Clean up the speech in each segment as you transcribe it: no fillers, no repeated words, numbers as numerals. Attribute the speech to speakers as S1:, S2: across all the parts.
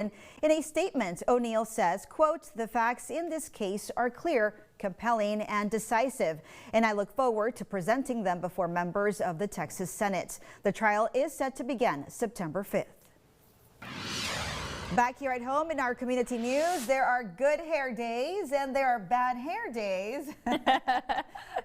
S1: In a statement, O'Neill says, quote, "The facts in this case are clear, compelling, and decisive, and I look forward to presenting them before members of the Texas Senate." The trial is set to begin September 5th. Back here at home in our community news, there are good hair days and there are bad hair days.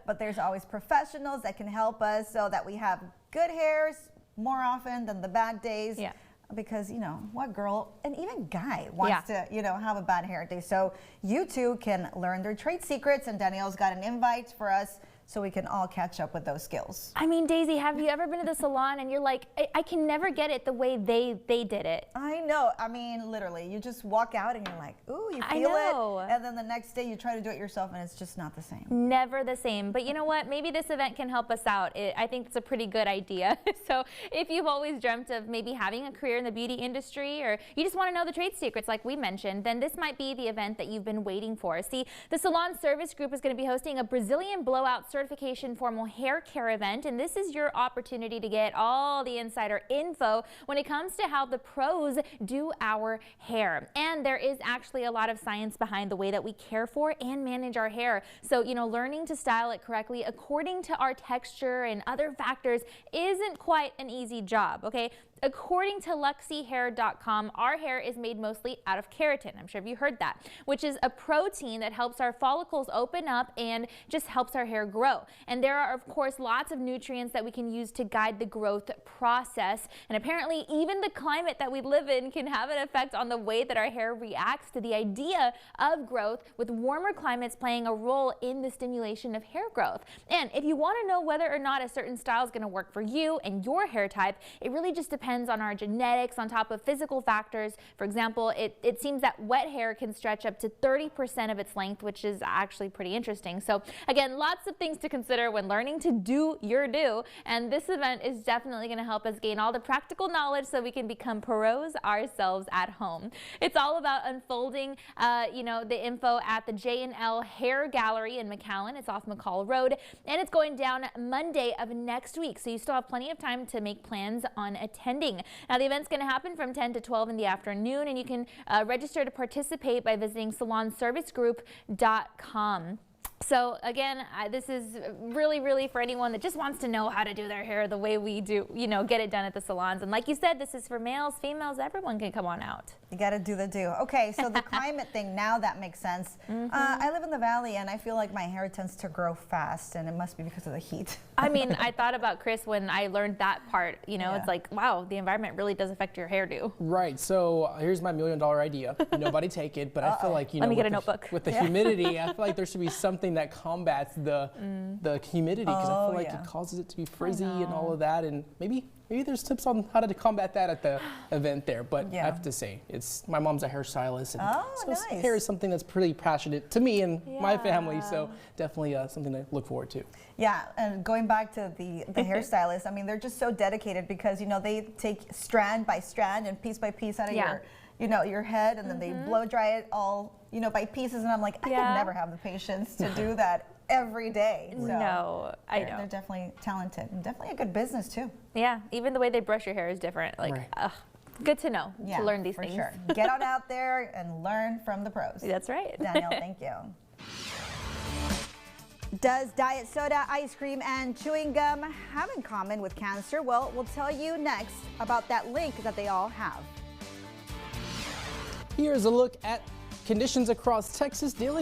S1: But there's always professionals that can help us so that we have good hairs more often than the bad days.
S2: Yeah.
S1: Because, you know, what girl and even guy wants to, you know, have a bad hair day. So you two can learn their trade secrets, and Danielle's got an invite for us so we can all catch up with those skills.
S2: I mean, Daisy, have you ever been to the salon and you're like, I can never get it the way they did it?
S1: I know. I mean, literally, you just walk out and you're like, ooh, you feel it. And then the next day you try to do it yourself and it's just not the same.
S2: Never the same. But you know what? Maybe this event can help us out. I think it's a pretty good idea. So if you've always dreamt of maybe having a career in the beauty industry, or you just want to know the trade secrets like we mentioned, then this might be the event that you've been waiting for. See, the Salon Service Group is going to be hosting a Brazilian blowout certification formal hair care event, and this is your opportunity to get all the insider info when it comes to how the pros do our hair. And there is actually a lot of science behind the way that we care for and manage our hair. So, you know, learning to style it correctly according to our texture and other factors isn't quite an easy job, okay? According to LuxyHair.com, our hair is made mostly out of keratin. I'm sure you heard that, which is a protein that helps our follicles open up and just helps our hair grow. And there are, of course, lots of nutrients that we can use to guide the growth process. And apparently, even the climate that we live in can have an effect on the way that our hair reacts to the idea of growth, with warmer climates playing a role in the stimulation of hair growth. And if you want to know whether or not a certain style is going to work for you and your hair type, it really just depends on our genetics on top of physical factors. For example, it seems that wet hair can stretch up to 30% of its length, which is actually pretty interesting. So again, lots of things to consider when learning to do your do, and this event is definitely going to help us gain all the practical knowledge so we can become pros ourselves at home. It's all about unfolding you know, the info at the J&L Hair Gallery in McAllen. It's off McCall Road, and it's going down Monday of next week, so you still have plenty of time to make plans on attending. Now, the event's going to happen from 10 to 12 in the afternoon, and you can register to participate by visiting salonservicegroup.com. So again, this is really for anyone that just wants to know how to do their hair the way we do, you know, get it done at the salons. And like you said, this is for males, females, everyone can come on out.
S1: You got to do the do. Okay, so the climate thing, now that makes sense. I live in the valley and I feel like my hair tends to grow fast, and it must be because of the heat.
S2: I mean, I thought about Chris when I learned that part, you know, It's like, wow, the environment really does affect your hairdo.
S3: Right, so here's my $1 million idea. Nobody take it, but I feel like, you know,
S2: Let me get a notebook.
S3: With the humidity, I feel like there should be something that combats the humidity, because I feel like it causes it to be frizzy and all of that, and maybe there's tips on how to combat that at the event there. But I have to say, my mom's a hairstylist, and so hair is something that's pretty passionate to me and my family, so definitely something to look forward to.
S1: Yeah, and going back to the hairstylist, I mean, they're just so dedicated, because, you know, they take strand by strand and piece by piece out of your, you know, your head, and then they blow dry it all, you know, by pieces, and I'm like, I could never have the patience to do that every day. So
S2: no, I know.
S1: They're definitely talented, and definitely a good business too.
S2: Yeah, even the way they brush your hair is different. Like, good to know, to learn these things.
S1: Sure. Get on out there and learn from the pros.
S2: That's right.
S1: Danielle, thank you. Does diet soda, ice cream, and chewing gum have in common with cancer? Well, we'll tell you next about that link that they all have.
S3: Here's a look at conditions across Texas dealing